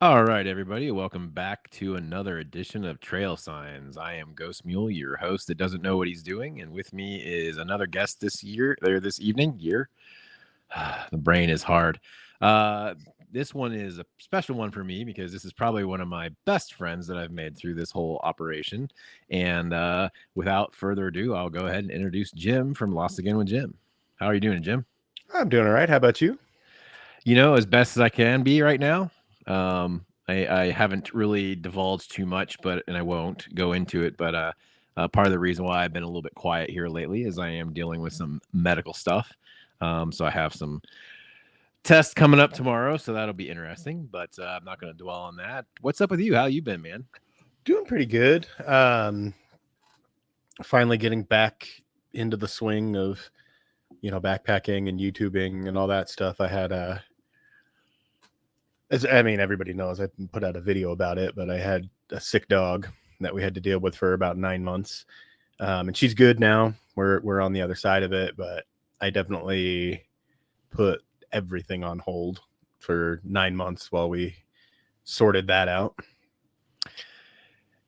All right, everybody, welcome back to another edition of Trail Signs. I am Ghost Mule, your host that doesn't know what he's doing, and with me is another guest this evening. The brain is hard. Uh, this one is a special one for me because this is probably one of my best friends that I've made through this whole operation. And without further ado, I'll go ahead and introduce Jim from Lost Again with Jim. How are you doing, Jim? I'm doing all right. How about you? As best as I can be right now. I haven't really divulged too much, and I won't go into it. But part of the reason why I've been a little bit quiet here lately is I am dealing with some medical stuff. So I have some tests coming up tomorrow, so that'll be interesting. But I'm not going to dwell on that. What's up with you? How you been, man? Doing pretty good. Finally getting back into the swing of, backpacking and YouTubing and all that stuff. I had everybody knows I put out a video about it, but I had a sick dog that we had to deal with for about 9 months. And she's good now. We're on the other side of it, but I definitely put everything on hold for 9 months while we sorted that out.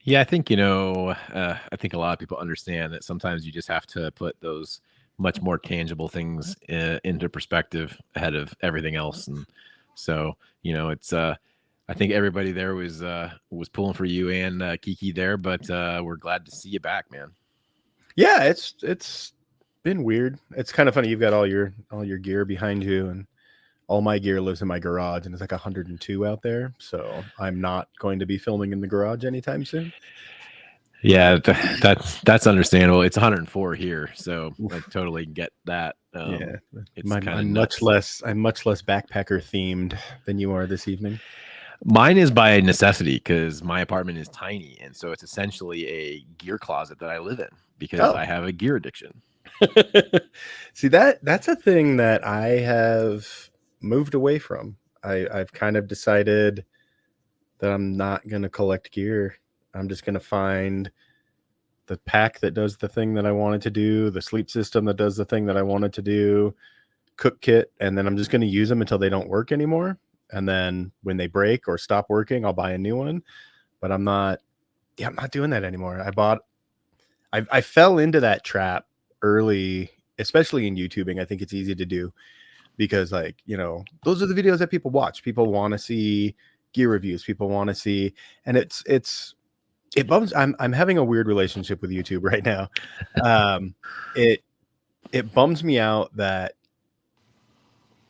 Yeah, I think a lot of people understand that sometimes you just have to put those much more tangible things into perspective ahead of everything else, and so it's. I think everybody there was pulling for you and Kiki there, but we're glad to see you back, man. Yeah, it's been weird. It's kind of funny. You've got all your gear behind you, and all my gear lives in my garage, and it's like 102 out there. So I'm not going to be filming in the garage anytime soon. Yeah, that's understandable. It's 104 here, so I Oof. totally get that. Yeah, It's kind of I'm much nuts. less backpacker themed than you are this evening. Mine is by necessity because my apartment is tiny, and so it's essentially a gear closet that I live in because Oh, I have a gear addiction. see that's a thing that I have moved away from. I've kind of decided that I'm not going to collect gear. I'm just going to find the pack that does the thing that I wanted to do, the sleep system that does the thing that I wanted to do, cook kit, and then I'm just going to use them until they don't work anymore. And then when they break or stop working, I'll buy a new one. But I'm not doing that anymore. I fell into that trap early, especially in YouTubing. I think it's easy to do because, like, those are the videos that people watch. People want to see gear reviews. People want to see, and it bums. I'm having a weird relationship with YouTube right now. Um, it it bums me out that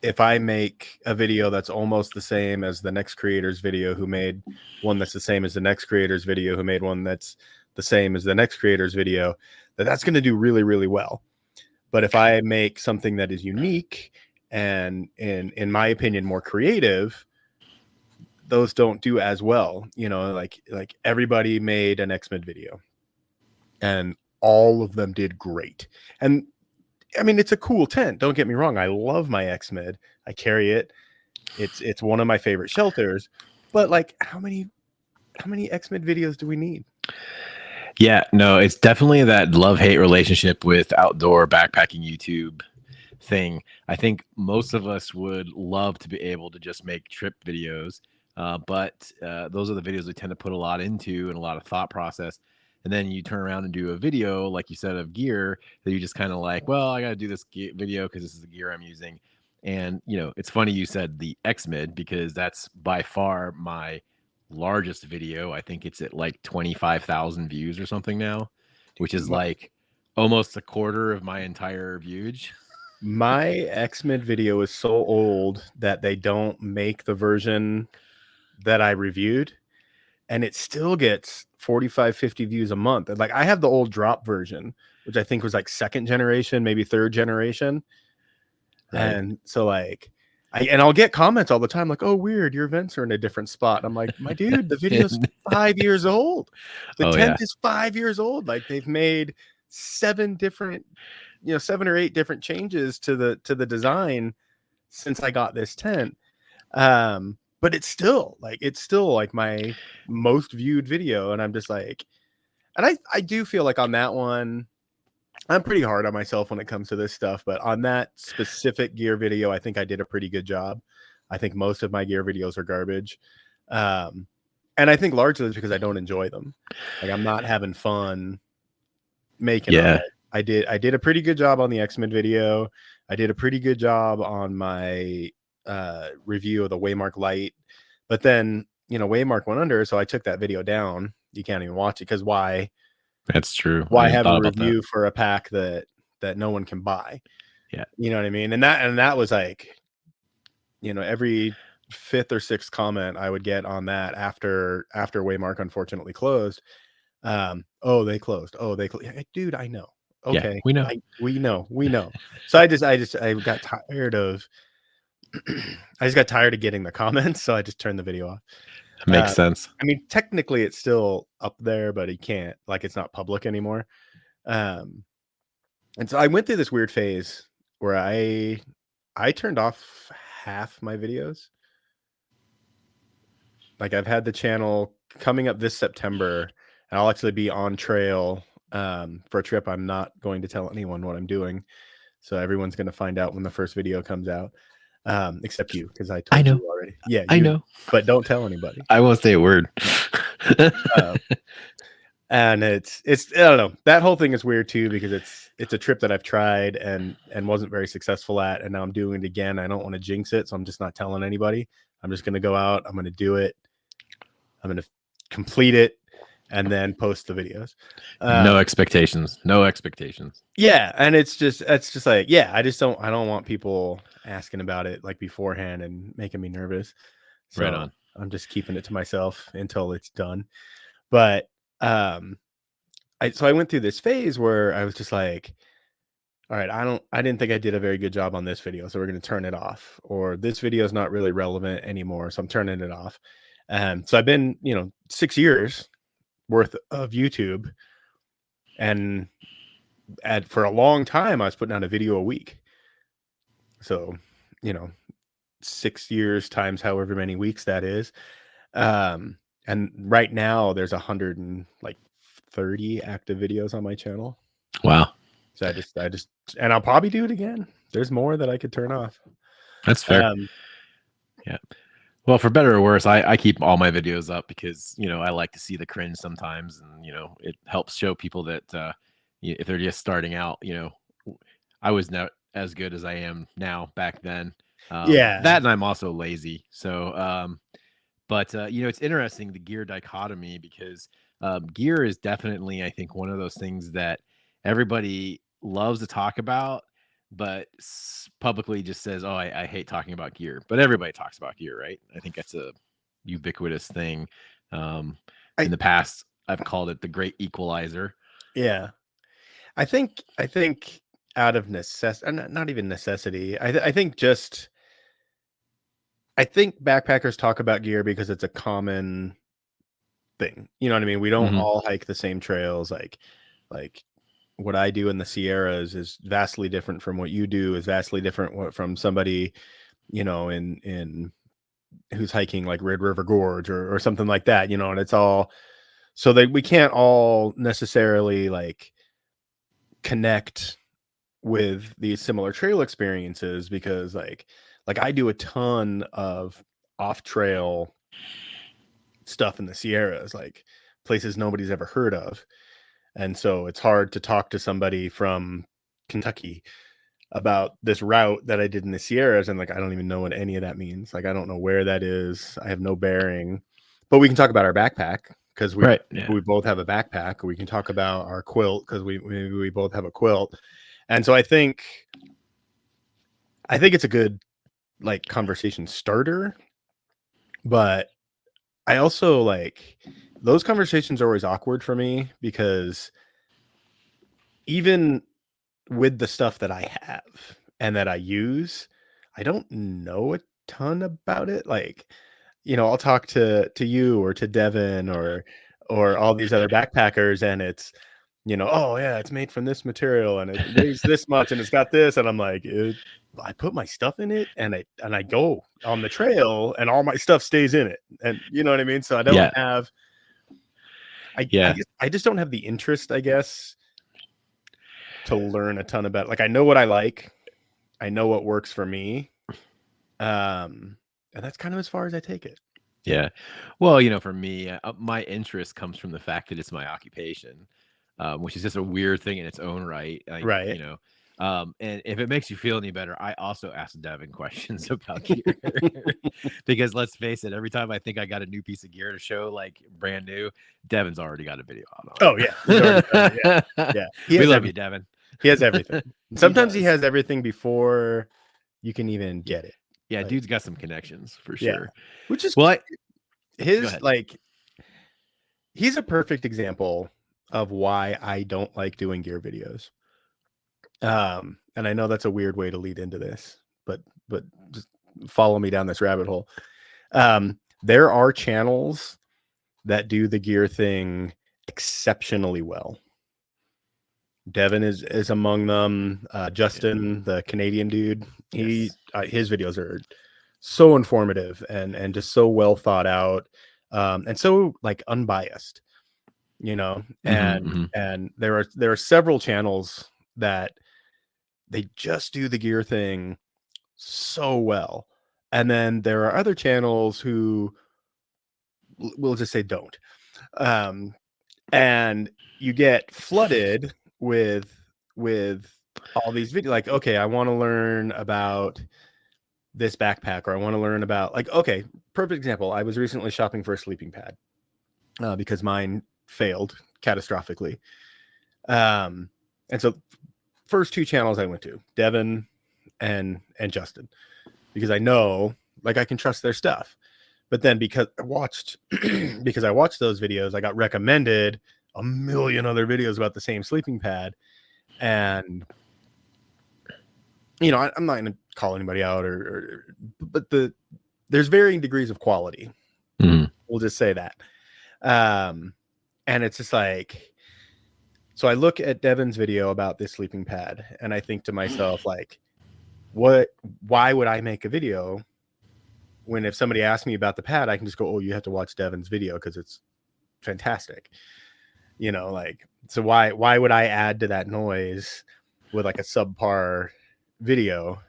if I make a video that's almost the same as the next creator's video who made one that's the same as the next creator's video who made one that's the same as the next creator's video, that's going to do really, really well. But if I make something that is unique and in my opinion more creative, those don't do as well. Like everybody made an Xmed video and all of them did great. And I mean, it's a cool tent. Don't get me wrong. I love my Xmed. I carry it. It's one of my favorite shelters. But like, how many Xmed videos do we need? Yeah, no, it's definitely that love-hate relationship with outdoor backpacking YouTube thing. I think most of us would love to be able to just make trip videos, but those are the videos we tend to put a lot into and a lot of thought process. And then you turn around and do a video, like you said, of gear that you just kind of like, well, I got to do this video because this is the gear I'm using. And it's funny you said the Xmid because that's by far my largest video. I think it's at like 25,000 views or something now, which is like almost a quarter of my entire viewage. My Xmed video is so old that they don't make the version that I reviewed, and it still gets 45, 50 views a month. And like, I have the old drop version, which I think was like second generation, maybe third generation. Right. And so like I'll get comments all the time like, "Oh, weird, your vents are in a different spot." I'm like, "My dude, the video's 5 years old. The Oh tent yeah. is 5 years old. Like they've made 7 or 8 different changes to the design since I got this tent." But it's still like my most viewed video, and I'm just like, and I do feel like on that one I'm pretty hard on myself when it comes to this stuff, but on that specific gear video, I think I did a pretty good job. I think most of my gear videos are garbage. And I think largely it's because I don't enjoy them. Like I'm not having fun making them. Yeah, I did a pretty good job on the X-Men video. I did a pretty good job on my review of the Waymark Lite, but then Waymark went under, so I took that video down. You can't even watch it because that's true. I why hadn't have a thought about that. review for a pack that no one can buy? Yeah. You know what I mean? And that was like, every fifth or sixth comment I would get on that after Waymark unfortunately closed. Oh, they closed. Oh, dude, I know. Yeah, Okay. we know. We know. So I got tired of I just got tired of getting the comments, so I just turned the video off. Makes sense. I mean, technically it's still up there, but he can't, like, it's not public anymore. Um, and so I went through this weird phase where I turned off half my videos. Like I've had the channel coming up this September, and I'll actually be on trail for a trip. I'm not going to tell anyone what I'm doing, so everyone's going to find out when the first video comes out, except you, because I I told know. you already. Yeah, I you, know. but don't tell anybody. I won't say a word. Uh, and it's I don't know. That whole thing is weird too because it's a trip that I've tried and wasn't very successful at, and now I'm doing it again. I don't want to jinx it, so I'm just not telling anybody. I'm just going to go out. I'm going to do it. I'm going to complete it and then post the videos. No expectations. No expectations. Yeah, and it's just like, yeah, I don't want people asking about it like beforehand and making me nervous. So Right on. I'm just keeping it to myself until it's done. But um I went through this phase where I was just like, all right, I didn't think I did a very good job on this video, so we're going to turn it off. Or this video is not really relevant anymore, so I'm turning it off. So I've been, 6 years worth of YouTube, and for a long time I was putting out a video a week. So, you know, 6 years times however many weeks that is. And right now there's 130 active videos on my channel. Wow. So I just and I'll probably do it again. There's more that I could turn off. That's fair. Yeah. Well, for better or worse, I keep all my videos up because, I like to see the cringe sometimes. And, it helps show people that if they're just starting out, I was not as good as I am now back then. Yeah. That and I'm also lazy. So, but, it's interesting, the gear dichotomy, because gear is definitely, I think, one of those things that everybody loves to talk about, but publicly just says, "Oh, I hate talking about gear." But everybody talks about gear, right? I think that's a ubiquitous thing. Um, I in the past, I've called it the great equalizer. yeah. I think out of necessity, not even necessity. I think backpackers talk about gear because it's a common thing. You know what I mean? We don't Mhm. all hike the same trails. Like what I do in the Sierras is vastly different from what you do. Is vastly different from somebody, in who's hiking like Red River Gorge or something like that. And it's all so that we can't all necessarily like connect with these similar trail experiences because like I do a ton of off trail stuff in the Sierras, like places nobody's ever heard of. And so it's hard to talk to somebody from Kentucky about this route that I did in the Sierras. And like, I don't even know what any of that means. Like, I don't know where that is. I have no bearing, but we can talk about our backpack because Right. Yeah. we both have a backpack. We can talk about our quilt because we both have a quilt. And so I think it's a good like conversation starter, but I also like those conversations are always awkward for me because even with the stuff that I have and that I use, I don't know a ton about it. Like, I'll talk to you or to Devin or all these other backpackers, and it's oh yeah, it's made from this material and it weighs this much and it's got this, and I'm like, I put my stuff in it and I go on the trail and all my stuff stays in it, and you know what I mean. So I don't Yeah. have Yeah. I just don't have the interest, I guess, to learn a ton about it. Like I know what I like, I know what works for me, and that's kind of as far as I take it. Yeah. Well, for me, my interest comes from the fact that it's my occupation, which is just a weird thing in its own right. Like, Right. and if it makes you feel any better, I also ask Devin questions about gear because let's face it, every time I think I got a new piece of gear to show, like brand new, Devin's already got a video out on Oh yeah, he's already done it. Yeah, it. yeah. He We has love you, everything. Devin. He has everything. He Sometimes he does. has everything before you can even Yeah, get it. yeah, Like, dude's got some connections for yeah, sure. which is Well, go his ahead. like. He's a perfect example of why I don't like doing gear videos. And I know that's a weird way to lead into this, but just follow me down this rabbit hole. There are channels that do the gear thing exceptionally well. Devin is among them. Justin, the Canadian dude, Yes. his videos are so informative and just so well thought out, and so like unbiased, Mhm. and there are several channels that they just do the gear thing so well, and then there are other channels who we'll just say don't. Um, and you get flooded with all these videos like, okay, I want to learn about this backpack, or I want to learn about, like, okay, perfect example. I was recently shopping for a sleeping pad because mine failed catastrophically. And so first two channels I went to, Devin and Justin, because I know, like, I can trust their stuff. But then because I watched because I watched those videos, I got recommended a million other videos about the same sleeping pad. And I'm not going to call anybody out, but there's varying degrees of quality. Mhm. We'll just say that. And it's just like, so I look at Devin's video about this sleeping pad and I think to myself, like, why would I make a video when if somebody asks me about the pad, I can just go, oh, you have to watch Devin's video because it's fantastic. Like, so why would I add to that noise with like a subpar video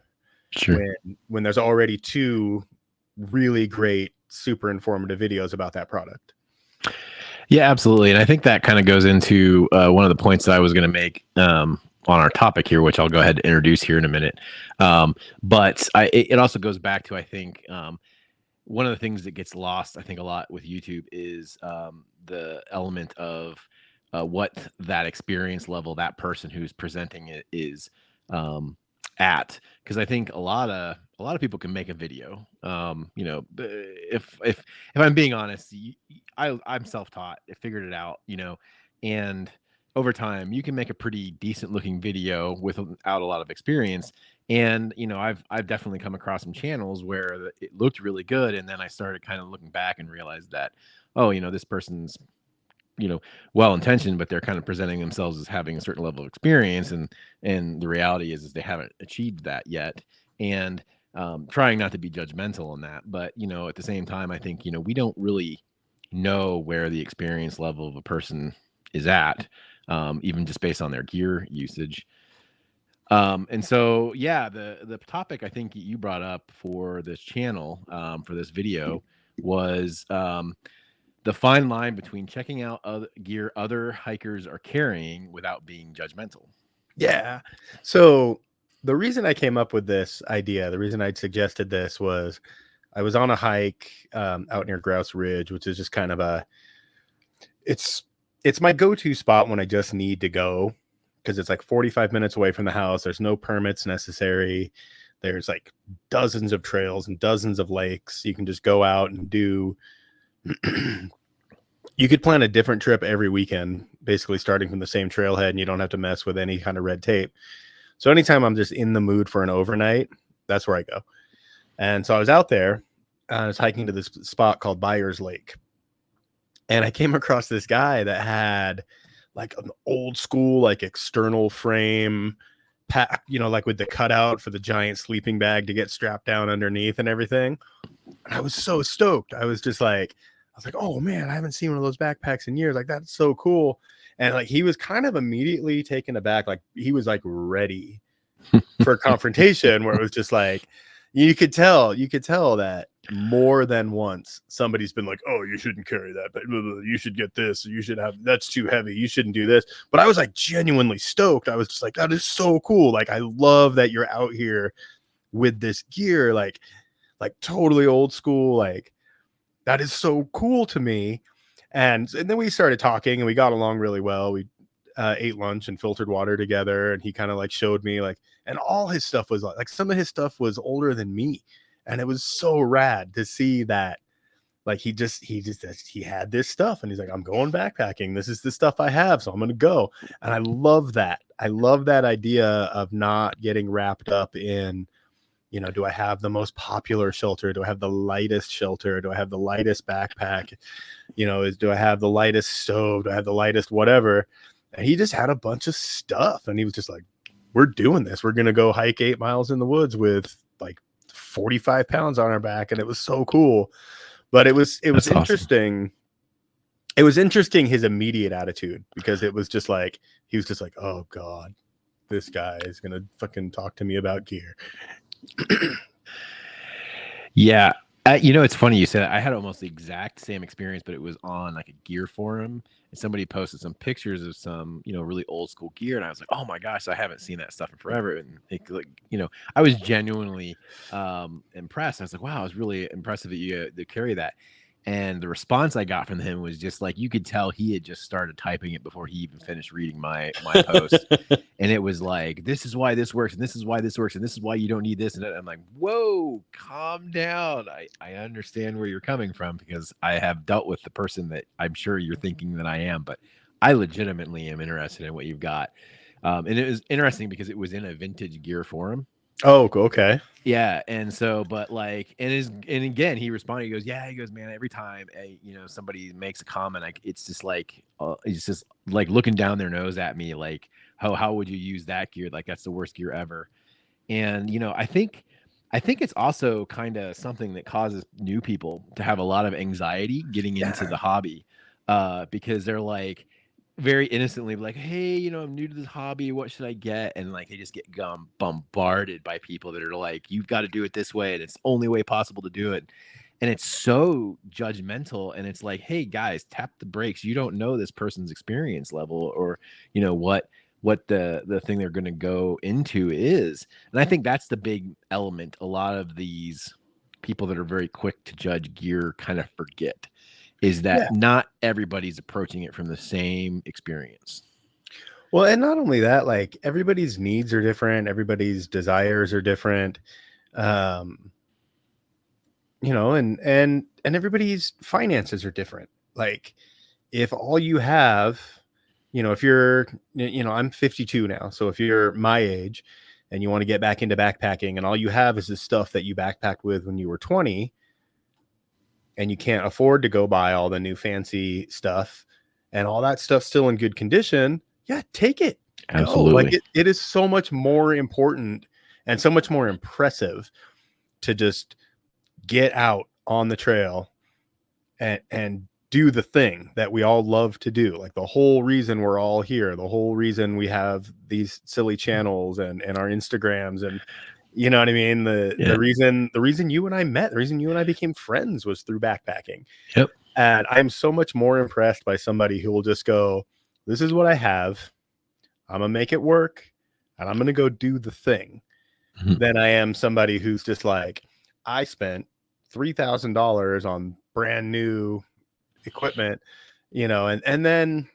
Sure. when there's already two really great, super informative videos about that product? Yeah, absolutely. And I think that kind of goes into one of the points that I was going to make on our topic here, which I'll go ahead and introduce here in a minute. But it also goes back to, I think, one of the things that gets lost, I think, a lot with YouTube is the element of what that experience level, that person who's presenting it is at. Because I think a lot of people can make a video. If I'm being honest, I'm self-taught. I figured it out, and over time you can make a pretty decent looking video without a lot of experience. And I've definitely come across some channels where it looked really good, and then I started kind of looking back and realized that, oh, this person's well intentioned, but they're kind of presenting themselves as having a certain level of experience, and the reality is they haven't achieved that yet. And trying not to be judgmental on that, but at the same time, I think we don't really know where the experience level of a person is at, even just based on their gear usage. And so, yeah, the topic I think you brought up for this channel, for this video, was the fine line between checking out other gear other hikers are carrying without being judgmental. Yeah. So the reason I came up with this idea, the reason I'd suggested this was I was on a hike out near Grouse Ridge, which is just kind of it's my go-to spot when I just need to go, because it's like 45 minutes away from the house. There's no permits necessary. There's like dozens of trails and dozens of lakes. You can just go out and do. You could plan a different trip every weekend, basically starting from the same trailhead, and you don't have to mess with any kind of red tape. So anytime I'm just in the mood for an overnight, that's where I go. And so I was out there. I was hiking to this spot called Byers Lake. And I came across this guy that had like an old school, like external frame pack, like with the cutout for the giant sleeping bag to get strapped down underneath and everything. And I was so stoked. I was like, oh man, I haven't seen one of those backpacks in years. Like, that's so cool. And like, he was kind of immediately taken aback. Like, he was like ready for a confrontation where it was just like, you could tell that more than once somebody's been like, oh, you shouldn't carry that, but you should get this, you should have, that's too heavy, you shouldn't do this. But I was like genuinely stoked. I was just like, that is so cool. Like, I love that you're out here with this gear, like totally old school. Like, that is so cool to me. And then we started talking and we got along really well. We ate lunch and filtered water together, and he kind of like showed me like, and all his stuff was like some of his stuff was older than me, and it was so rad to see that. Like, he had this stuff, and he's like, I'm going backpacking, this is the stuff I have, so I'm gonna go. And I love that. I love that idea of not getting wrapped up in, you know, do I have the most popular shelter? Do I have the lightest shelter? Do I have the lightest backpack? You know, do I have the lightest stove? Do I have the lightest whatever? And he just had a bunch of stuff, and he was just like, we're doing this. We're going to go hike 8 miles in the woods with like 45 pounds on our back. And it was so cool. But it was That's interesting. Awesome. It was interesting, his immediate attitude, because it was just like, he was just like, oh God, this guy is going to fucking talk to me about gear. Yeah. You know, it's funny you said that. I had almost the exact same experience, but it was on like a gear forum, and somebody posted some pictures of some, you know, really old school gear, and I was like, oh my gosh, I haven't seen that stuff in forever. And it, like, you know, I was genuinely impressed. I was like, wow, it was really impressive that you to carry that. And the response I got from him was just like, you could tell he had just started typing it before he even finished reading my post. And it was like, this is why this works, and this is why this works, and this is why you don't need this. And I'm like, whoa, calm down. I understand where you're coming from, because I have dealt with the person that I'm sure you're thinking that I am, but I legitimately am interested in what you've got. And it was interesting because it was in a vintage gear forum. Oh, okay. Yeah. And so, but like, and again, he responded, he goes, man, every time you know, somebody makes a comment, like, it's just like looking down their nose at me, like, how would you use that gear? Like, that's the worst gear ever. And, you know, I think it's also kind of something that causes new people to have a lot of anxiety getting into the hobby, because they're like, very innocently like, hey, you know, I'm new to this hobby, what should I get? And like, they just get bombarded by people that are like, you've got to do it this way, and it's the only way possible to do it. And it's so judgmental, and it's like, hey guys, tap the brakes. You don't know this person's experience level, or, you know, what the thing they're going to go into is. And I think that's the big element a lot of these people that are very quick to judge gear kind of forget, is that not everybody's approaching it from the same experience. Well, and not only that, like, everybody's needs are different, everybody's desires are different. You know, and everybody's finances are different. Like, if all you have, you know, if you're, you know, I'm 52 now, so if you're my age and you want to get back into backpacking, and all you have is the stuff that you backpacked with when you were 20, and you can't afford to go buy all the new fancy stuff, and all that stuff's still in good condition, yeah, take it. Absolutely. Go. Like, it is so much more important and so much more impressive to just get out on the trail and do the thing that we all love to do. Like, the whole reason we're all here, the whole reason we have these silly channels and our Instagrams, and, you know what I mean? The reason you and I met, the reason you and I became friends was through backpacking. Yep. And I'm so much more impressed by somebody who will just go, this is what I have, I'm gonna make it work, and I'm gonna go do the thing, than I am somebody who's just like, I spent $3,000 on brand new equipment, you know, and then,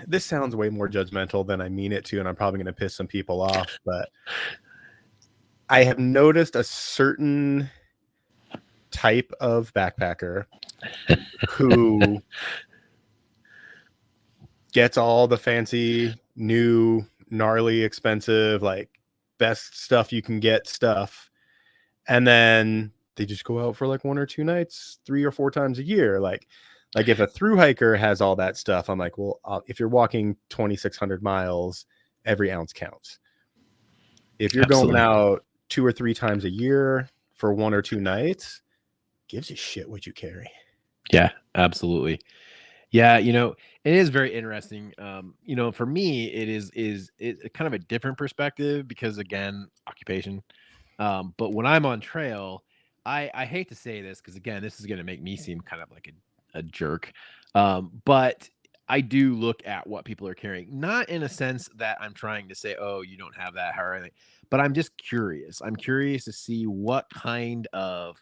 this sounds way more judgmental than I mean it to, and I'm probably going to piss some people off, but I have noticed a certain type of backpacker who gets all the fancy, new, gnarly, expensive, like, best stuff you can get stuff, and then they just go out for like 1 or 2 nights 3 or 4 times a year. Like if a thru hiker has all that stuff, I'm like, well, if you're walking 2,600 miles, every ounce counts. If you're going out 2 or 3 times a year for 1 or 2 nights, gives a shit what you carry. Yeah, absolutely. Yeah, you know, it is very interesting. You know, for me, it's kind of a different perspective because, again, occupation. But when I'm on trail, I hate to say this because again, this is going to make me seem kind of like a jerk, but I do look at what people are carrying, not in a sense that I'm trying to say, oh, you don't have that or anything, but I'm just curious. I'm curious to see what kind of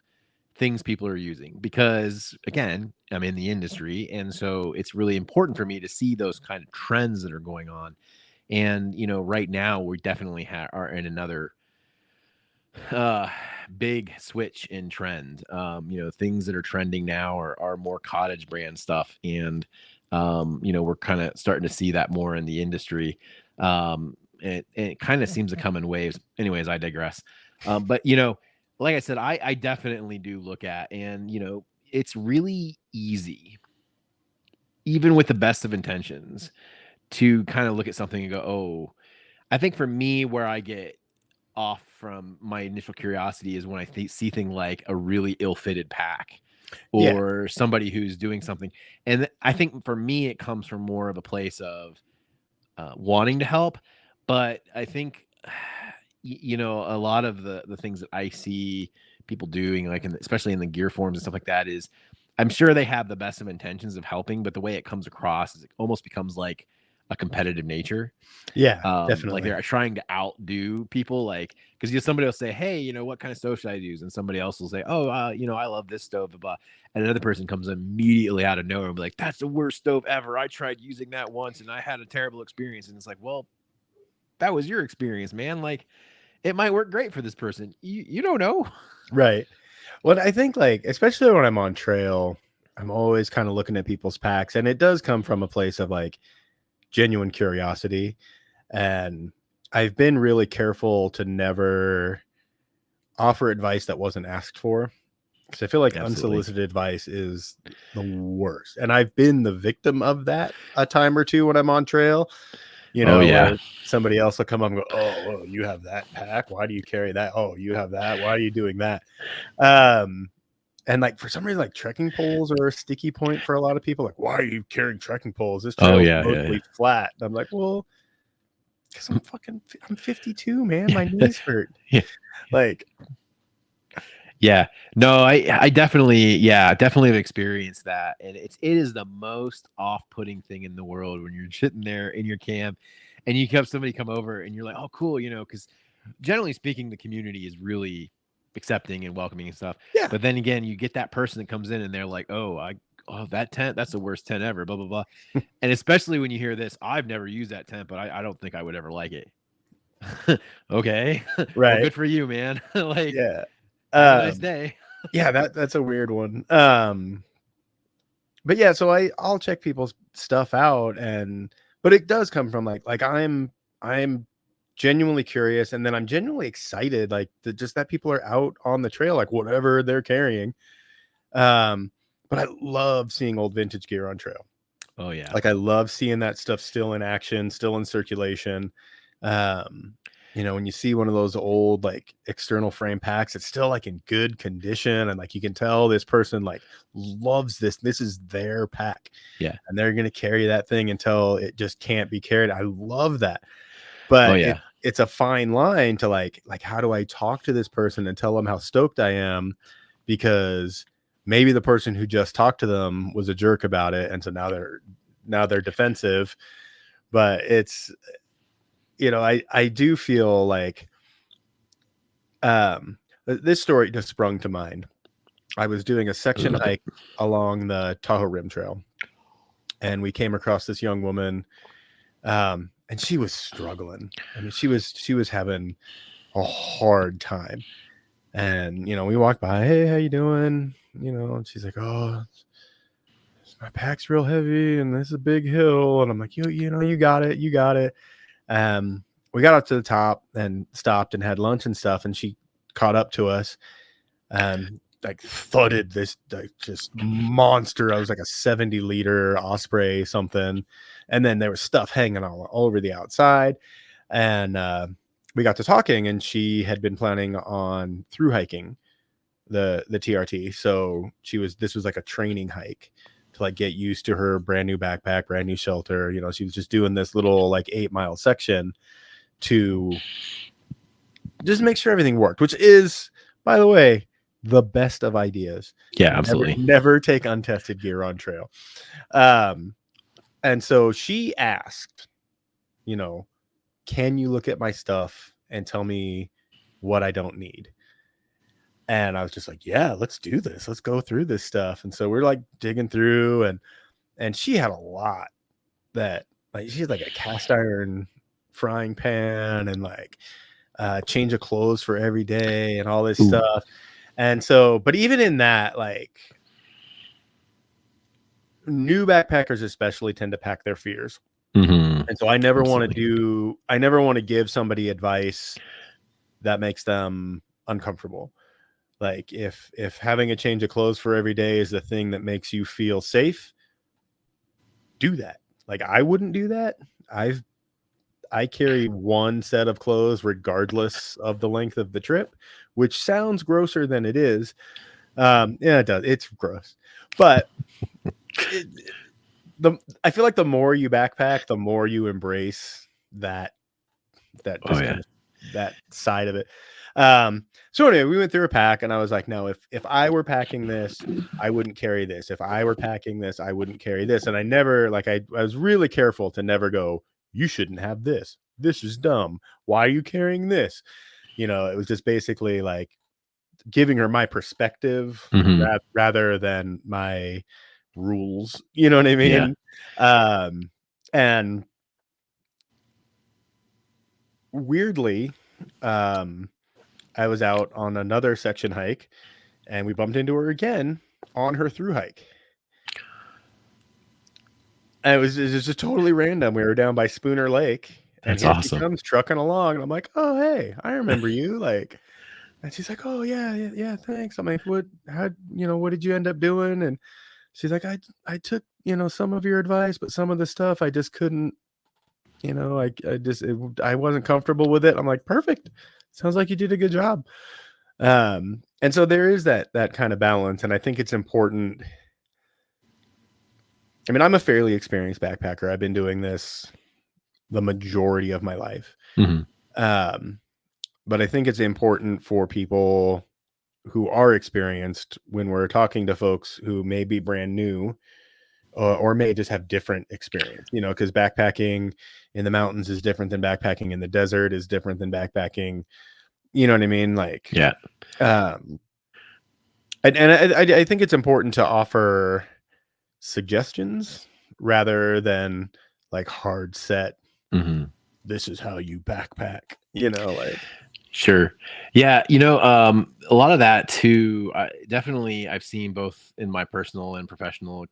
things people are using because again, I'm in the industry, and so it's really important for me to see those kind of trends that are going on. And right now we definitely are in another uh big switch in trend. Things that are trending now are more cottage brand stuff, and we're kind of starting to see that more in the industry. It kind of seems to come in waves. Anyways, I digress. But like I said, I definitely do look at, and it's really easy, even with the best of intentions, to kind of look at something and go, oh, I think for me, where I get off from my initial curiosity is when I see thing like a really ill-fitted pack Yeah. or somebody who's doing something. And I think for me, it comes from more of a place of wanting to help. But I think, a lot of the things that I see people doing, like especially in the gear forums and stuff like that, is I'm sure they have the best of intentions of helping, but the way it comes across is it almost becomes like a competitive nature. Yeah, Like definitely. they're trying to outdo people, like because somebody will say, hey, what kind of stove should I use, and somebody else will say, oh, I love this stove, blah, blah. And another person comes immediately out of nowhere and be like, that's the worst stove ever, I tried using that once and I had a terrible experience. And it's like, well, that was your experience, man. Like it might work great for this person, you don't know. Right. Well, I think like especially when I'm on trail, I'm always kind of looking at people's packs, and it does come from a place of like genuine curiosity. And I've been really careful to never offer advice that wasn't asked for, because I feel like Absolutely. unsolicited advice is the worst. And I've been the victim of that a time or two when I'm on trail, Oh yeah. where somebody else will come up and go, oh, you have that pack. Why do you carry that? Oh, you have that. Why are you doing that? And like for some reason, like trekking poles are a sticky point for a lot of people. Like, why are you carrying trekking poles? This Oh trail is yeah. mostly flat. And I'm like, well, because I'm 52, man. My knees hurt. Yeah. Like, Yeah. No, I definitely have experienced that. And it is the most off-putting thing in the world when you're sitting there in your camp and you have somebody come over and you're like, oh, cool, because generally speaking, the community is really accepting and welcoming and stuff. yeah, But then again, you get that person that comes in and they're like, that tent, that's the worst tent ever, blah, blah, blah. And especially when you hear this, I've never used that tent, but I don't think I would ever like it. Okay. Well, right. good for you, man. Like, Yeah. have a nice Um, day. yeah, that's a weird one. But yeah, so I'll check people's stuff out, but it does come from like I'm genuinely curious, and then I'm genuinely excited, like just that people are out on the trail, like whatever they're carrying. Um, but I love seeing old vintage gear on trail. Oh yeah. Like I love seeing that stuff still in action, still in circulation. Um, when you see one of those old like external frame packs, it's still like in good condition, and like you can tell this person like loves this. This is their pack, Yeah. and they're gonna carry that thing until it just can't be carried. I love that, Oh but yeah. it's a fine line to like how do I talk to this person and tell them how stoked I am, because maybe the person who just talked to them was a jerk about it, and so now they're defensive. But it's I do feel like this story just sprung to mind. I was doing a section hike along the Tahoe Rim Trail, and we came across this young woman, and she was struggling. I mean, she was having a hard time. And we walked by, hey, how you doing? And she's like, oh, my pack's real heavy and this is a big hill. And I'm like, you got it, you got it. We got up to the top and stopped and had lunch and stuff, and she caught up to us and like thudded this like just monster. I was like a 70-liter Osprey something, and then there was stuff hanging all over the outside. And we got to talking, and she had been planning on through hiking the TRT. So this was like a training hike to like get used to her brand new backpack, brand new shelter. She was just doing this little like 8-mile section to just make sure everything worked, which is, by the way, the best of ideas. Yeah, absolutely. Never take untested gear on trail. And so she asked, you know, can you look at my stuff and tell me what I don't need? And I was just like, yeah, let's do this. Let's go through this stuff. And so we're like digging through, and she had a lot that, like, she had like a cast iron frying pan and like change of clothes for every day and all this Ooh. stuff. And so, but even in that, like, new backpackers especially tend to pack their fears. Mm-hmm. And so I never want Absolutely. to give somebody advice that makes them uncomfortable. Like, if having a change of clothes for every day is the thing that makes you feel safe, do that. Like, I wouldn't do that. I carry one set of clothes regardless of the length of the trip, which sounds grosser than it is. Yeah, it does. It's gross. But it, I feel like the more you backpack, the more you embrace that Oh just yeah. kind of that side of it. So anyway, we went through a pack, and I was like, no, if I were packing this, I wouldn't carry this. If I were packing this, I wouldn't carry this. And I never, like, I was really careful to never go, you shouldn't have this. This is dumb. Why are you carrying this? It was just basically like giving her my perspective Mm-hmm. rather than my rules. You know what I Yeah. mean? And weirdly, um, I was out on another section hike, and we bumped into her again on her through hike. And it was just totally random. We were down by Spooner Lake, and That's here she awesome. comes trucking along, and I'm like, "Oh, hey, I remember you." Like, and she's like, "Oh, yeah, yeah, yeah, thanks." I'm like, what did you end up doing?" And she's like, I took, some of your advice, but some of the stuff I just couldn't, I wasn't comfortable with it. I'm like, "Perfect. Sounds like you did a good job." And so there is that kind of balance, and I think it's important. I mean, I'm a fairly experienced backpacker. I've been doing this the majority of my life. Mm-hmm. Um, but I think it's important for people who are experienced, when we're talking to folks who may be brand new, or may just have different experience, because backpacking in the mountains is different than backpacking in the desert, is different than backpacking. You know what I mean? Like, Yeah. um, and I think it's important to offer suggestions rather than like hard set, Mm-hmm. this is how you backpack, like. Sure. Yeah. A lot of that too, definitely I've seen both in my personal and professional,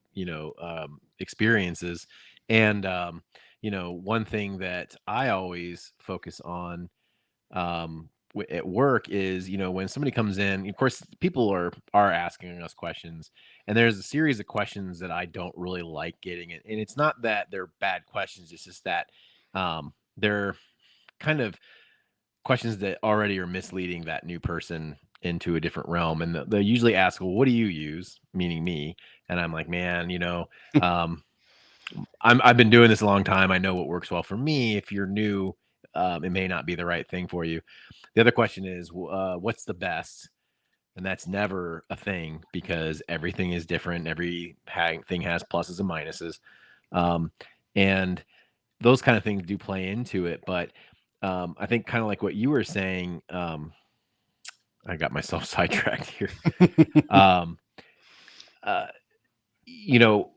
experiences. And, one thing that I always focus on at work is, when somebody comes in, of course, people are asking us questions, and there's a series of questions that I don't really like getting. And it's not that they're bad questions, it's just that they're kind of questions that already are misleading that new person into a different realm. And they usually ask, well, what do you use? Meaning me. And I'm like, man, um, I've been doing this a long time. I know what works well for me. If you're new, it may not be the right thing for you. The other question is, what's the best? And that's never a thing, because everything is different. Thing has pluses and minuses. Um, and those kind of things do play into it. But I think, kind of like what you were saying, I got myself sidetracked here. Um, uh, you know,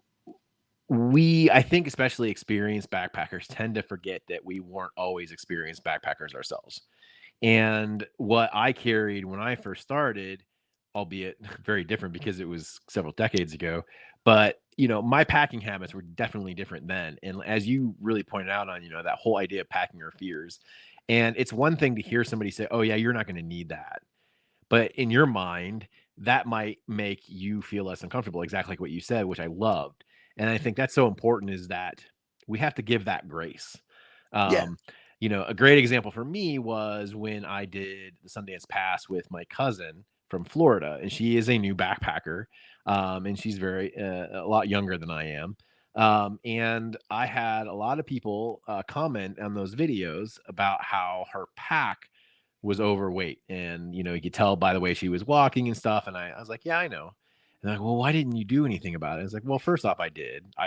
I think especially experienced backpackers tend to forget that we weren't always experienced backpackers ourselves. And what I carried when I first started, albeit very different because it was several decades ago, but my packing habits were definitely different then. And as you really pointed out on, that whole idea of packing our fears. And it's one thing to hear somebody say, "Oh yeah, you're not going to need that." But in your mind, that might make you feel less uncomfortable, exactly like what you said, which I loved. And I think that's so important, is that we have to give that grace. Yeah. Um, a great example for me was when I did the Sundance Pass with my cousin from Florida, and she is a new backpacker, and she's a lot younger than I am. And I had a lot of people comment on those videos about how her pack was overweight, and you could tell by the way she was walking and stuff. And I was like, yeah, I know. And they're like, well, why didn't you do anything about it? I was like, well, first off, I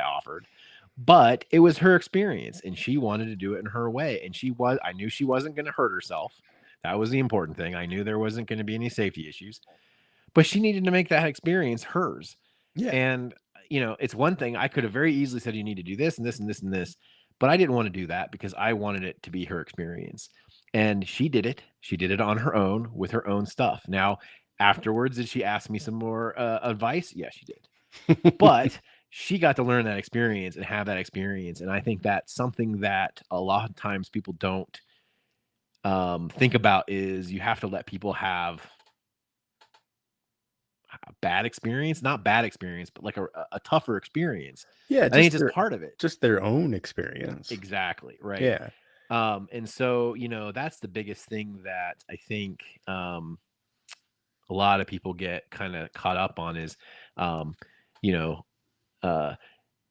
offered, but it was her experience, and she wanted to do it in her way. And I knew she wasn't going to hurt herself. That was the important thing. I knew there wasn't going to be any safety issues, but she needed to make that experience hers. Yeah. And it's one thing I could have very easily said you need to do this and this and this and this, but I didn't want to do that because I wanted it to be her experience. And she did it. She did it on her own with her own stuff. Now, afterwards, did she ask me some more advice? Yeah, she did. But she got to learn that experience and have that experience. And I think that's something that a lot of times people don't think about, is you have to let people have a bad experience, not bad experience, but like a tougher experience. Yeah, I think it's just part of it. just their own experience. Exactly. Right. Yeah. And so, that's the biggest thing that I think a lot of people get kind of caught up on is, you know, uh,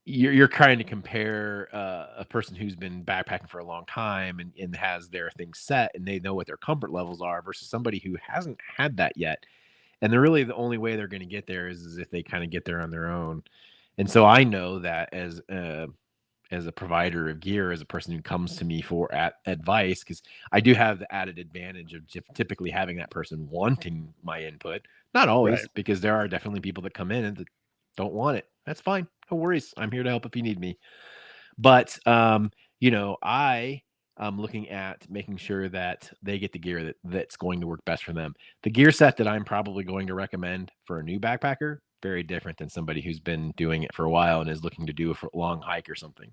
you're trying to compare a person who's been backpacking for a long time and has their things set and they know what their comfort levels are versus somebody who hasn't had that yet. And they're really, the only way they're going to get there is if they kind of get there on their own. And so I know that as a provider of gear, as a person who comes to me for advice, because I do have the added advantage of typically having that person wanting my input. Not always, Right. because there are definitely people that come in and that don't want it. That's fine. No worries. I'm here to help if you need me. But I am looking at making sure that they get the gear that's going to work best for them. The gear set that I'm probably going to recommend for a new backpacker, very different than somebody who's been doing it for a while and is looking to do a long hike or something.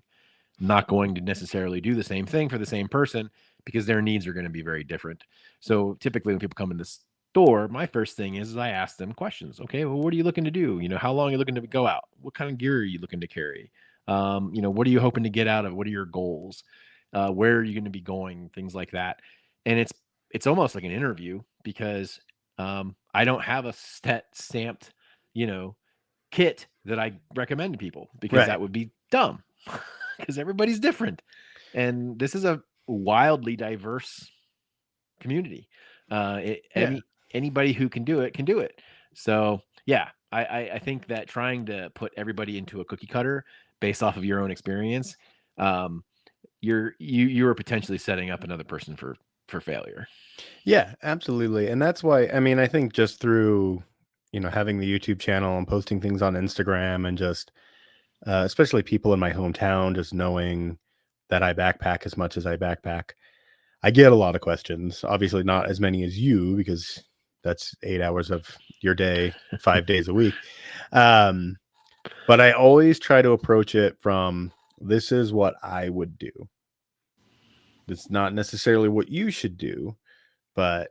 Not going to necessarily do the same thing for the same person because their needs are going to be very different. So typically when people come in the store, my first thing is I ask them questions. Okay, well, what are you looking to do? How long are you looking to go out? What kind of gear are you looking to carry? What are you hoping to get out of? What are your goals? Where are you going to be going? Things like that. And it's almost like an interview because I don't have a stamped, kit that I recommend to people because that would be dumb because everybody's different. And this is a wildly diverse community. Anybody who can do it. So yeah, I think that trying to put everybody into a cookie cutter based off of your own experience, you are potentially setting up another person for failure. Yeah, absolutely. And that's why, I mean, I think just through, having the YouTube channel and posting things on Instagram and just, especially people in my hometown, just knowing that I backpack as much as I backpack, I get a lot of questions. Obviously, not as many as you, because that's 8 hours of your day, 5 days a week. But I always try to approach it from, this is what I would do. It's not necessarily what you should do, but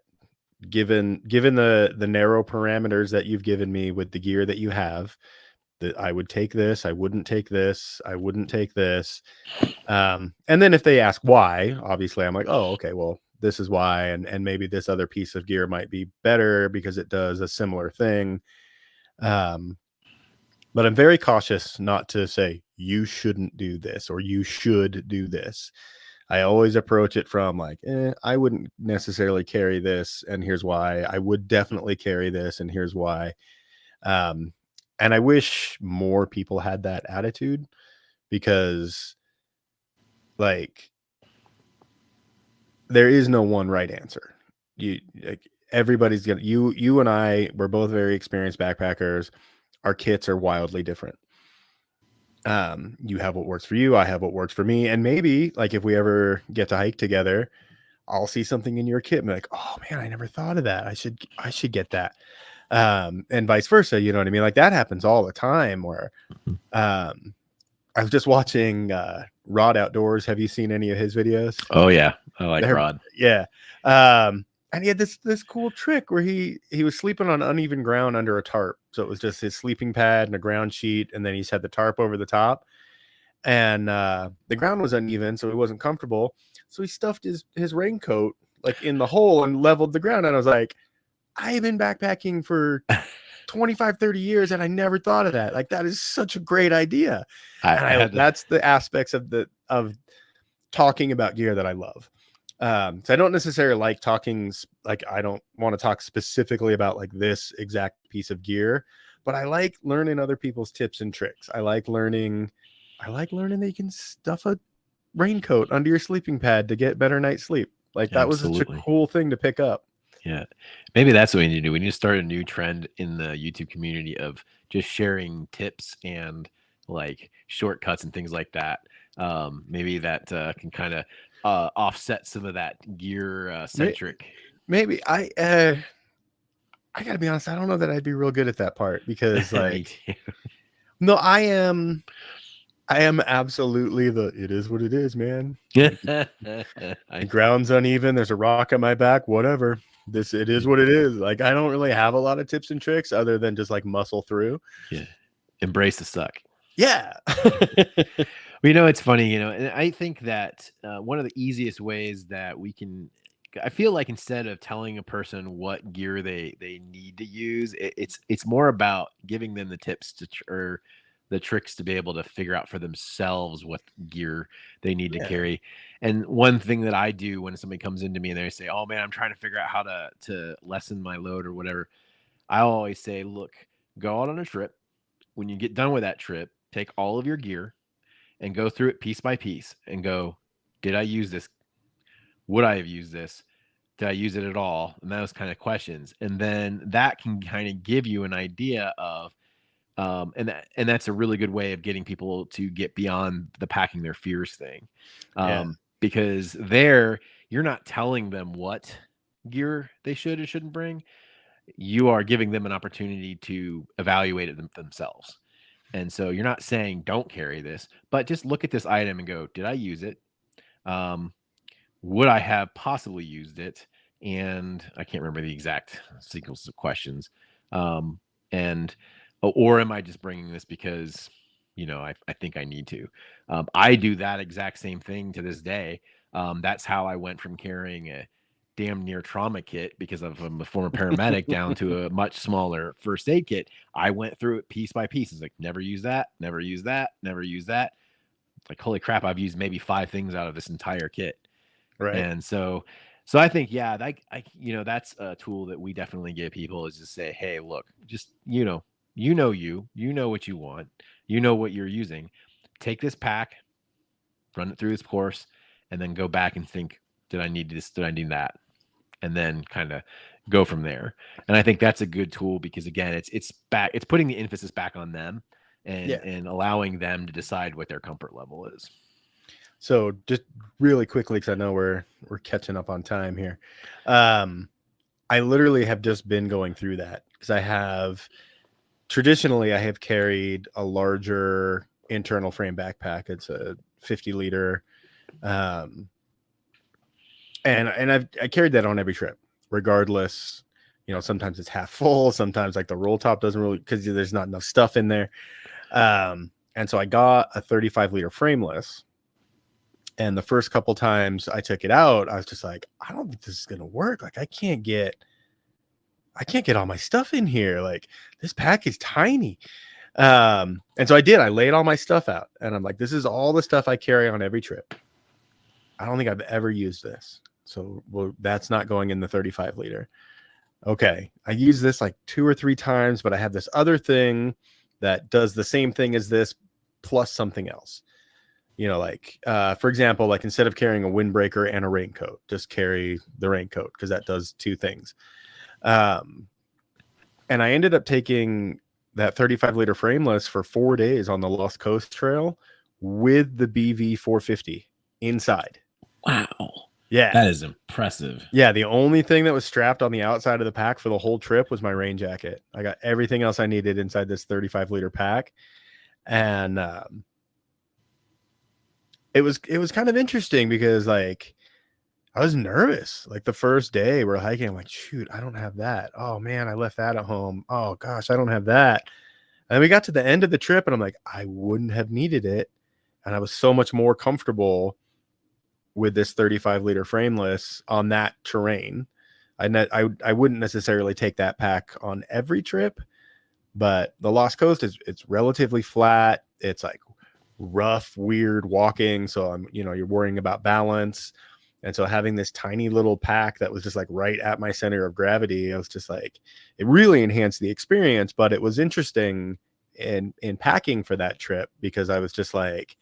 given the narrow parameters that you've given me with the gear that you have, that I would take this, I wouldn't take this, I wouldn't take this. And then if they ask why, obviously I'm like, oh, okay, well, this is why, and maybe this other piece of gear might be better because it does a similar thing. But I'm very cautious not to say you shouldn't do this or you should do this. I always approach it from like, I wouldn't necessarily carry this, and here's why. I would definitely carry this, and here's why. And I wish more people had that attitude, because like there is no one right answer. Everybody's gonna, you and I, we're both very experienced backpackers. Our kits are wildly different. You have what works for you, I have what works for me, and maybe like if we ever get to hike together, I'll see something in your kit and be like, oh man, I never thought of that. I should get that. And vice versa, you know what I mean? Like that happens all the time. Where I was just watching Rod Outdoors. Have you seen any of his videos? Oh yeah, I like Rod. Yeah. And he had this cool trick where he was sleeping on uneven ground under a tarp. So it was just his sleeping pad and a ground sheet, and then he's had the tarp over the top. And the ground was uneven, so he wasn't comfortable. So he stuffed his raincoat like in the hole and leveled the ground. And I was like, I've been backpacking for 25, 30 years, and I never thought of that. Like, that is such a great idea. That's the aspects of talking about gear that I love. So I don't necessarily like talking, like I don't want to talk specifically about like this exact piece of gear, but I like learning other people's tips and tricks. I like learning that you can stuff a raincoat under your sleeping pad to get better night's sleep. Like that was such a Absolutely. cool thing to pick up. Yeah. Maybe that's what we need to do. We need to start a new trend in the YouTube community of just sharing tips and like shortcuts and things like that. Maybe that can kind of offset some of that gear centric. Maybe I gotta be honest, I don't know that I'd be real good at that part because Me like too. no, I am absolutely the it is what it is, man. The ground's uneven, there's a rock on my back, whatever. It is what it is. Like I don't really have a lot of tips and tricks other than just like muscle through. Yeah. Embrace the suck. Yeah. Well, you know, it's funny, you know, and I think that one of the easiest ways that we can, I feel like instead of telling a person what gear they need to use, it's more about giving them the tips or the tricks to be able to figure out for themselves what gear they need to Yeah. carry. And one thing that I do when somebody comes into me and they say, "Oh man, I'm trying to figure out how to lessen my load or whatever," I always say, "Look, go out on a trip. When you get done with that trip, take all of your gear." And go through it piece by piece and go, did I use this? Would I have used this? Did I use it at all? And those kind of questions. And then that can kind of give you an idea of, and that's a really good way of getting people to get beyond the packing their fears thing. Yeah. Because there, you're not telling them what gear they should or shouldn't bring. You are giving them an opportunity to evaluate it themselves. And so you're not saying don't carry this, but just look at this item and go, did I use it? Would I have possibly used it? And I can't remember the exact sequence of questions. And or am I just bringing this because, you know, I think I need to? I do that exact same thing to this day. That's how I went from carrying a damn near trauma kit because I'm a former paramedic down to a much smaller first aid kit. I went through it piece by piece. It's like never use that, never use that, never use that. It's like holy crap, I've used maybe 5 things out of this entire kit. Right. And so I think yeah, you know, that's a tool that we definitely give people is just say, hey, look, just you know what you want, you know what you're using. Take this pack, run it through this course, and then go back and think, did I need this? Did I need that? And then kind of go from there. And I think that's a good tool because again, it's putting the emphasis back on them and allowing them to decide what their comfort level is. So just really quickly, because I know we're catching up on time here. I literally have just been going through that because I have carried a larger internal frame backpack. It's a 50 liter. And I carried that on every trip, regardless. You know, sometimes it's half full, sometimes like the roll top doesn't really because there's not enough stuff in there. And so I got a 35 liter frameless. And the first couple times I took it out, I was just like, I don't think this is gonna work. Like I can't get all my stuff in here. Like this pack is tiny. And so I did. I laid all my stuff out, and I'm like, this is all the stuff I carry on every trip. I don't think I've ever used this. So well, that's not going in the 35 liter. Okay. I use this like 2 or 3 times, but I have this other thing that does the same thing as this plus something else. You know, like, for example, like instead of carrying a windbreaker and a raincoat, just carry the raincoat because that does 2 things. And I ended up taking that 35 liter frameless for 4 days on the Lost Coast Trail with the BV 450 inside. Wow. Yeah. That is impressive. Yeah. The only thing that was strapped on the outside of the pack for the whole trip was my rain jacket. I got everything else I needed inside this 35 liter pack. And it was kind of interesting because like I was nervous. Like the first day we're hiking, I'm like, shoot, I don't have that. Oh man, I left that at home. Oh gosh, I don't have that. And we got to the end of the trip and I'm like, I wouldn't have needed it. And I was so much more comfortable with this 35 liter frameless on that terrain. I wouldn't necessarily take that pack on every trip, but the Lost Coast it's relatively flat. It's like rough, weird walking. So you're worrying about balance. And so having this tiny little pack that was just like right at my center of gravity, I was just like, it really enhanced the experience. But it was interesting in packing for that trip, because I was like,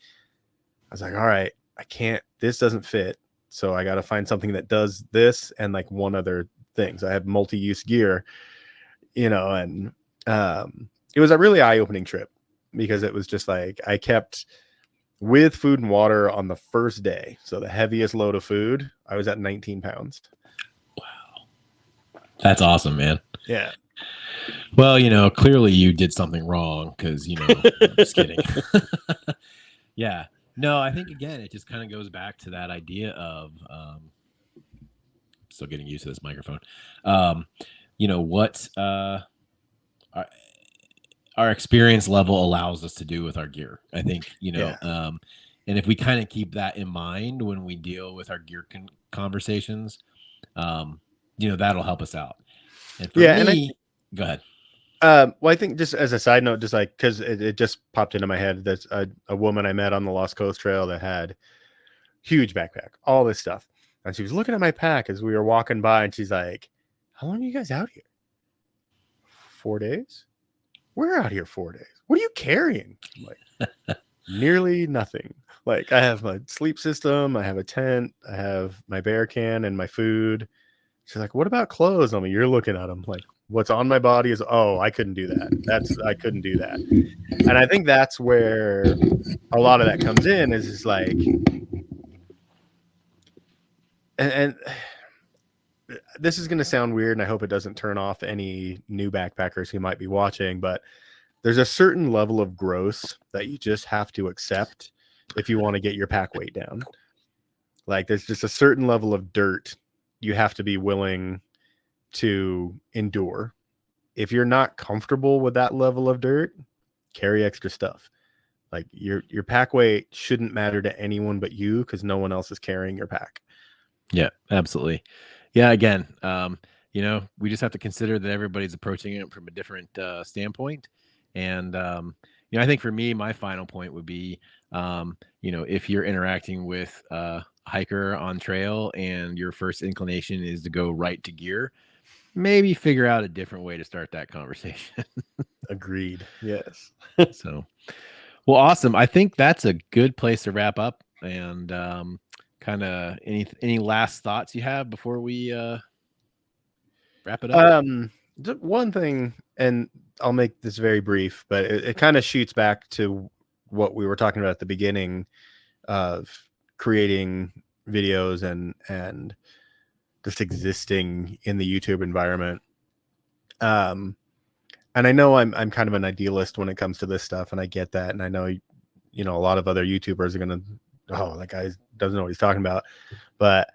all right, I can't, this doesn't fit. So I got to find something that does this and like one other thing. So I have multi-use gear, and it was a really eye-opening trip, because it was just like I kept with food and water on the first day. So the heaviest load of food, I was at 19 pounds. Wow. That's awesome, man. Yeah. Well, clearly you did something wrong because, I'm just kidding. Yeah. No, I think, again, it just kind of goes back to that idea of still getting used to this microphone. What our experience level allows us to do with our gear. I think, and if we kind of keep that in mind when we deal with our gear conversations, that'll help us out. And for me, go ahead. Well, I think, just as a side note, just like, because it just popped into my head, there's a woman I met on the Lost Coast Trail that had huge backpack, all this stuff. And she was looking at my pack as we were walking by, and she's like, how long are you guys out here? 4 days? We're out here 4 days. What are you carrying? I'm like, nearly nothing. Like, I have my sleep system, I have a tent, I have my bear can and my food. She's like, what about clothes? I mean, you're looking at them like, what's on my body is, I couldn't do that. I couldn't do that. And I think that's where a lot of that comes in, is just like, and this is going to sound weird, and I hope it doesn't turn off any new backpackers who might be watching, but there's a certain level of gross that you just have to accept if you want to get your pack weight down. Like, there's just a certain level of dirt you have to be willing to endure. If you're not comfortable with that level of dirt, carry extra stuff. Like, your pack weight shouldn't matter to anyone but you, because no one else is carrying your pack. Yeah, absolutely. Yeah, again, we just have to consider that everybody's approaching it from a different standpoint. And, I think for me, my final point would be, if you're interacting with a hiker on trail and your first inclination is to go right to gear, maybe figure out a different way to start that conversation. Agreed. Yes. So, well, awesome. I think that's a good place to wrap up. And kind of any last thoughts you have before we wrap it up? One thing, and I'll make this very brief, but it kind of shoots back to what we were talking about at the beginning of creating videos and just existing in the YouTube environment. And I know I'm kind of an idealist when it comes to this stuff, and I get that, and I know a lot of other YouTubers are gonna, that guy doesn't know what he's talking about. But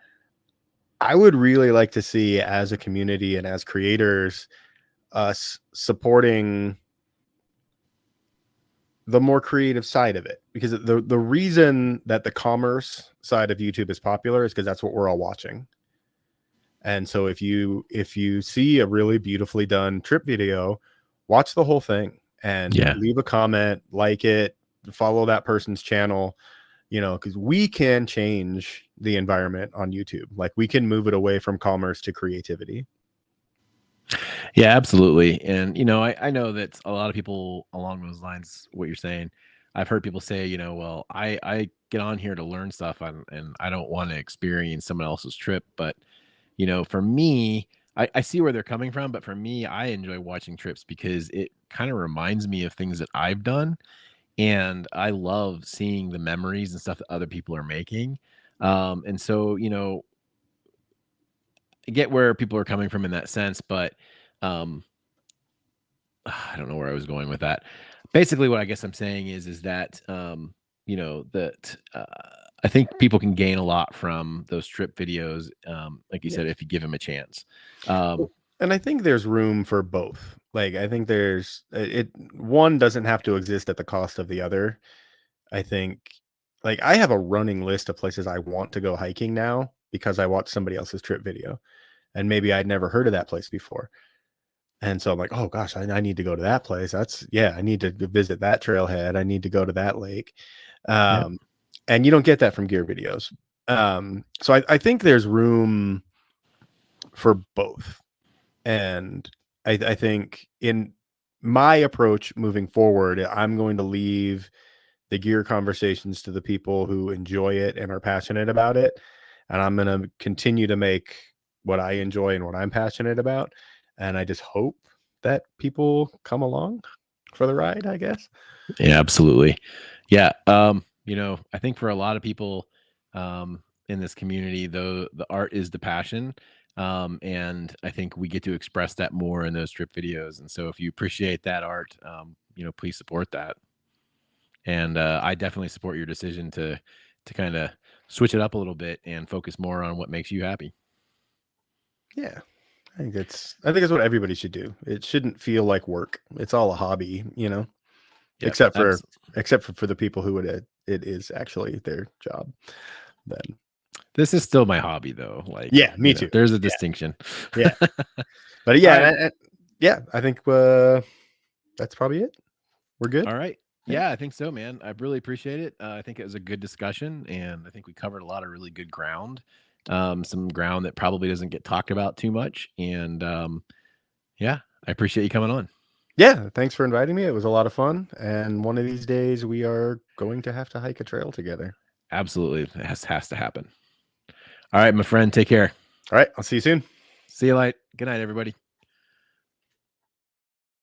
I would really like to see, as a community and as creators, us supporting the more creative side of it, because the reason that the commerce side of YouTube is popular is because that's what we're all watching. And so if you see a really beautifully done trip video, watch the whole thing and leave a comment, like it, follow that person's channel, because we can change the environment on YouTube. Like, we can move it away from commerce to creativity. Yeah, absolutely. And, I know that a lot of people along those lines, what you're saying, I've heard people say, well, I get on here to learn stuff and I don't want to experience someone else's trip. But, for me, I see where they're coming from. But for me, I enjoy watching trips because it kind of reminds me of things that I've done. And I love seeing the memories and stuff that other people are making. And so, I get where people are coming from in that sense, but I don't know where I was going with that. Basically, what I guess I'm saying is that, that I think people can gain a lot from those trip videos. Like you said, if you give them a chance. And I think there's room for both. Like, I think one doesn't have to exist at the cost of the other. I think, like, I have a running list of places I want to go hiking now because I watched somebody else's trip video, and maybe I'd never heard of that place before. And so I'm like, oh gosh, I need to go to that place. I need to visit that trailhead. I need to go to that lake. And you don't get that from gear videos. So I think there's room for both. And I think in my approach moving forward, I'm going to leave the gear conversations to the people who enjoy it and are passionate about it. And I'm going to continue to make what I enjoy and what I'm passionate about. And I just hope that people come along for the ride, I guess. Yeah, absolutely. Yeah. I think for a lot of people in this community, though, the art is the passion. And I think we get to express that more in those trip videos. And so if you appreciate that art, please support that. And I definitely support your decision to kind of switch it up a little bit and focus more on what makes you happy. Yeah. I think that's what everybody should do. It shouldn't feel like work. It's all a hobby, Yep, except for the people who it is actually their job. Then this is still my hobby, though. Like, yeah, me too. There's a distinction. Yeah, but yeah, I think that's probably it. We're good. All right. Yeah, I think so, man. I really appreciate it. I think it was a good discussion, and I think we covered a lot of really good ground. Some ground that probably doesn't get talked about too much. And yeah, I appreciate you coming on. Yeah, thanks for inviting me. It was a lot of fun. And one of these days we are going to have to hike a trail together. Absolutely. It has to happen. All right, my friend. Take care. All right. I'll see you soon. See you later. Good night, everybody.